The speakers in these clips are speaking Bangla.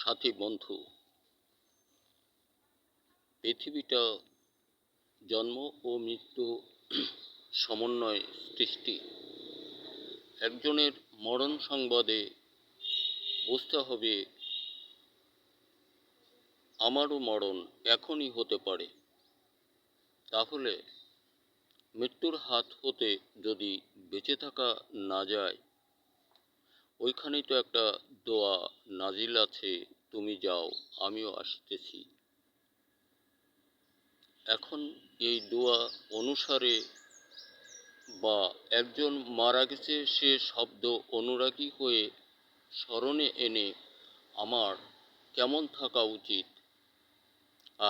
সাথী বন্ধু, পৃথিবীটা জন্ম ও মৃত্যু সমন্বয় সৃষ্টি। একজনের মরণ সংবাদে বুঝতে হবে আমারও মরণ এখনই হতে পারে। তাহলে মৃত্যুর হাত হতে যদি বেঁচে থাকা না যায়, ওইখানেই তো একটা দোয়া নাজিল আছে, তুমি যাও আমিও আসতেছি। এখন এই দোয়া অনুসারে বা একজন মারা গেছে সে শব্দ অনুরাগী হয়ে স্মরণে এনে আমার কেমন থাকা উচিত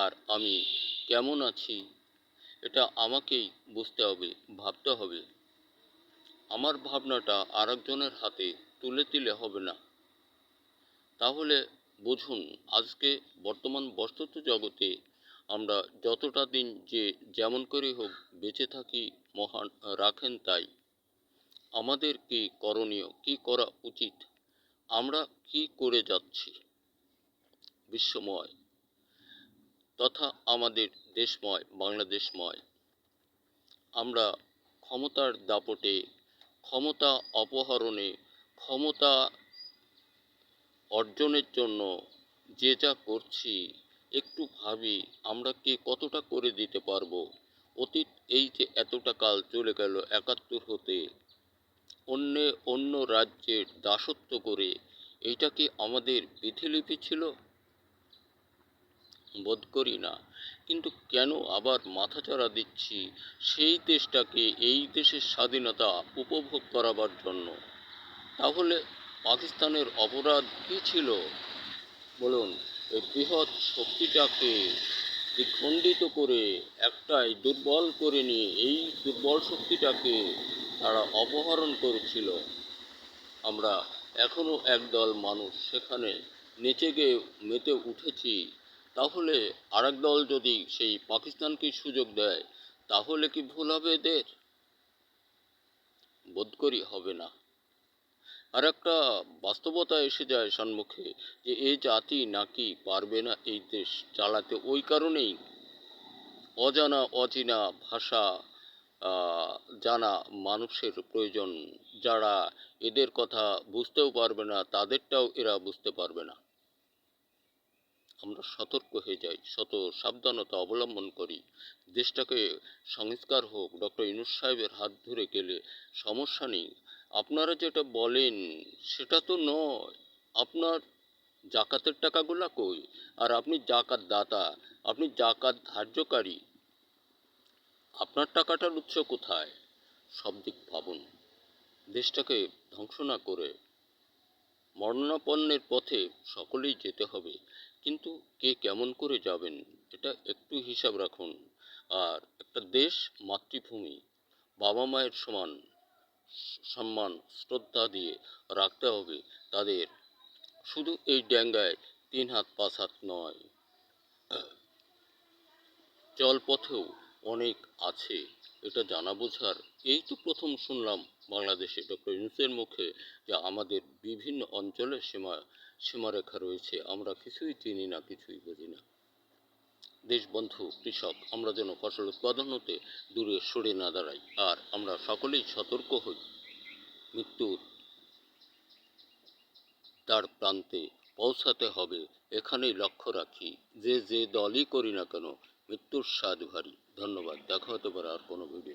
আর আমি কেমন আছি, এটা আমাকেই বুঝতে হবে, ভাবতে হবে। আমার ভাবনাটা আরেকজনের হাতে তুলে দিলে হবে না। তাহলে বুঝুন, আজকে বর্তমান বস্তুত জগতে আমরা যতটা দিন যে যেমন করে হোক বেঁচে থাকি, মহান রাখেন তাই। আমাদের কি করণীয়, কি করা উচিত, আমরা কি করে যাচ্ছি বিশ্বময় তথা আমাদের দেশময় বাংলাদেশময়। আমরা ক্ষমতার দাপটে, ক্ষমতা অপহরণে, ক্ষমতা অর্জনের জন্য যে যা করছি, একটু ভাবি আমরা কে কতটা করে দিতে পারবো। অতীত এই যে এতটা কাল চলে গেল ৭১ হতে, অন্য রাজ্যের দাসত্ব করে, এইটা কি আমাদের বিধিলিপি ছিল? বোধ করি না। কিন্তু কেন আবার মাথাচাড়া দিচ্ছি সেই দেশটাকে, এই দেশের স্বাধীনতা উপভোগ করাবার জন্য? তাহলে পাকিস্তানের অপরাধ কী ছিল বলুন? এই বৃহৎ শক্তিটাকে দ্বিখণ্ডিত করে একটাই দুর্বল করে নিয়ে এই দুর্বল শক্তিটাকে তারা অপহরণ করেছিল। আমরা এখনও একদল মানুষ সেখানে নেচে গিয়ে মেতে উঠেছি। তাহলে আরেক দল যদি সেই পাকিস্তানকে সুযোগ দেয়, তাহলে কি ভুল হবে এদের? বোধ করি হবে না। আর একটা বাস্তবতা এসে যায় সম্মুখে, যে এই জাতি নাকি পারবে না এই দেশ চালাতে। ওই কারণেই অজানা অচেনা ভাষা জানা মানুষের প্রয়োজন। যারা এদের কথা বুঝতেও পারবে না, তাদেরটাও এরা বুঝতে পারবে না। আমরা সতর্ক হয়ে যাই, শত সাবধানতা অবলম্বন করি। দেশটাকে সংস্কার হোক, ডক্টর ইউনূস সাহেবের হাত ধরে গেলে সমস্যা নেই। আপনারা যেটা বলেন সেটা তো নয়। আপনার জাকাতের টাকাগুলা কই? আর আপনি জাকাত দাতা, আপনি জাকাত ধার্যকারী, আপনার টাকাটার উৎস কোথায়? সব দিক ভাবুন। দেশটাকে ধ্বংস না করে মরণাপন্নের পথে সকলেই যেতে হবে, কিন্তু কে কেমন করে যাবেন এটা একটু হিসাব রাখুন। আর একটা দেশ, মাতৃভূমি, বাবা মায়ের সমান সম্মান শ্রদ্ধা দিয়ে রাখতে হবে তাদের। শুধু এই ড্যাঙ্গায় ৩ হাত ৫ হাত নয়, জলপথেও অনেক আছে, এটা জানা বোঝার। এই তো প্রথম শুনলাম বাংলাদেশে ডক্টর ইউনূসের মুখে যে আমাদের বিভিন্ন অঞ্চলে সীমারেখা রয়েছে, আমরা কিছুই চিনি না, কিছুই বুঝি না। দেশবন্ধু কৃষক, আমরা যেন ফসল উৎপাদন হতে দূরে সরে না দাঁড়াই। আর আমরা সকলেই সতর্ক হই, মৃত্যুর তার প্রান্তে পৌঁছাতে হবে, এখানেই লক্ষ্য রাখি। যে দলই করি না কেন, মৃত্যুর স্বাদ ভারী। ধন্যবাদ। দেখা হতে পারে আর কোনো ভিডিও।